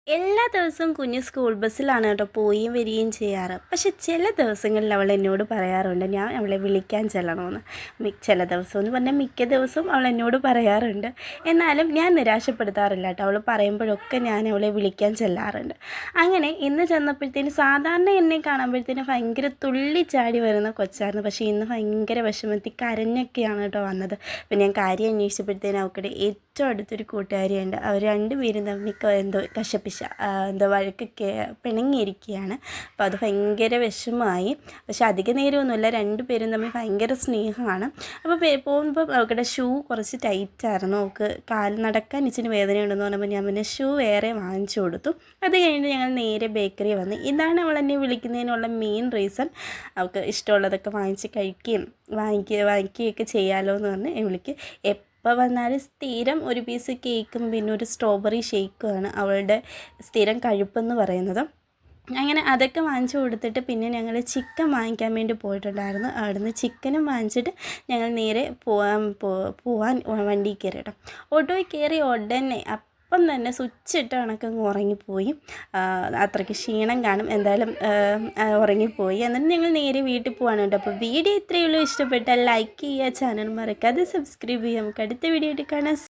എല്ലാ ദിവസവും കുഞ്ഞ് സ്കൂൾ ബസ്സിലാണ് കേട്ടോ പോവുകയും വരികയും ചെയ്യാറ്. പക്ഷെ ചില ദിവസങ്ങളിൽ അവൾ എന്നോട് പറയാറുണ്ട് ഞാൻ അവളെ വിളിക്കാൻ ചെല്ലണമെന്ന്. ചില ദിവസം എന്ന് പറഞ്ഞാൽ മിക്ക ദിവസവും അവൾ എന്നോട് പറയാറുണ്ട്. എന്നാലും ഞാൻ നിരാശപ്പെടുത്താറില്ല കേട്ടോ. അവൾ പറയുമ്പോഴൊക്കെ ഞാൻ അവളെ വിളിക്കാൻ ചെല്ലാറുണ്ട്. അങ്ങനെ ഇന്ന് ചെന്നപ്പോഴത്തേന് സാധാരണ എന്നെ കാണുമ്പോഴത്തേന് ഭയങ്കര തുള്ളിച്ചാടി വരുന്ന കൊച്ചായിരുന്നു. പക്ഷേ ഇന്ന് ഭയങ്കര വിഷമത്തിൽ കരഞ്ഞൊക്കെയാണ് കേട്ടോ വന്നത്. അപ്പം ഞാൻ കാര്യം അന്വേഷിച്ചപ്പോഴത്തേന് അവൾക്കിടെ ഏറ്റവും അടുത്തൊരു കൂട്ടുകാരിയുണ്ട്. അവർ രണ്ടുപേരും തമ്മിൽ എന്തോ എന്തോ വഴക്കൊക്കെ പിണങ്ങിയിരിക്കുകയാണ്. അപ്പോൾ അത് ഭയങ്കര വിഷമമായി. പക്ഷെ അധിക നേരമൊന്നുമില്ല, രണ്ടുപേരും തമ്മിൽ ഭയങ്കര സ്നേഹമാണ്. അപ്പോൾ പോകുമ്പോൾ അവൾക്കിടെ ഷൂ കുറച്ച് ടൈറ്റായിരുന്നു. അവൾക്ക് നടക്കാൻ ഇച്ചിരി വേദനയുണ്ടെന്ന് പറഞ്ഞപ്പോൾ ഞാൻ പിന്നെ ഷൂ വേറെ വാങ്ങിച്ചു കൊടുത്തു. അത് കഴിഞ്ഞ് ഞങ്ങൾ നേരെ ബേക്കറി വന്ന്. ഇതാണ് അവൾ എന്നെ വിളിക്കുന്നതിനുള്ള മെയിൻ റീസൺ. അവൾക്ക് ഇഷ്ടമുള്ളതൊക്കെ വാങ്ങിച്ച് കഴിക്കുകയും വാങ്ങിക്കുകയൊക്കെ ചെയ്യാമല്ലോ എന്ന് പറഞ്ഞ് വിളിക്കും. എപ്പോൾ വന്നാലും സ്ഥിരം ഒരു പീസ് കേക്കും പിന്നെ ഒരു സ്ട്രോബെറി ഷേക്കുമാണ് അവളുടെ സ്ഥിരം കഴിപ്പെന്ന് പറയുന്നത്. അങ്ങനെ അതൊക്കെ വാങ്ങിച്ചു കൊടുത്തിട്ട് പിന്നെ ഞങ്ങൾ ചിക്കൻ വാങ്ങിക്കാൻ വേണ്ടി പോയിട്ടുണ്ടായിരുന്നു. അവിടുന്ന് ചിക്കനും വാങ്ങിച്ചിട്ട് ഞങ്ങൾ നേരെ പോവാൻ വണ്ടിയിൽ കയറി കേട്ടോ. ഓട്ടോയിൽ കയറി ഉടനെ അപ്പം തന്നെ സ്വിച്ച് ഇട്ട് കണക്കങ്ങ് ഉറങ്ങിപ്പോയി. അത്രയ്ക്ക് ക്ഷീണം കാണും, എന്തായാലും ഉറങ്ങിപ്പോയി. എന്നിട്ട് ഞങ്ങൾ നേരെ വീട്ടിൽ പോവാണ് കേട്ടോ. അപ്പോൾ വീഡിയോ ഇത്രയേ ഉള്ളൂ. ഇഷ്ടപ്പെട്ടാൽ ലൈക്ക് ചെയ്യുക, ചാനൽ മറക്കാതെ സബ്സ്ക്രൈബ് ചെയ്യുക. നമുക്ക് അടുത്ത വീഡിയോ ആയിട്ട് കാണാം.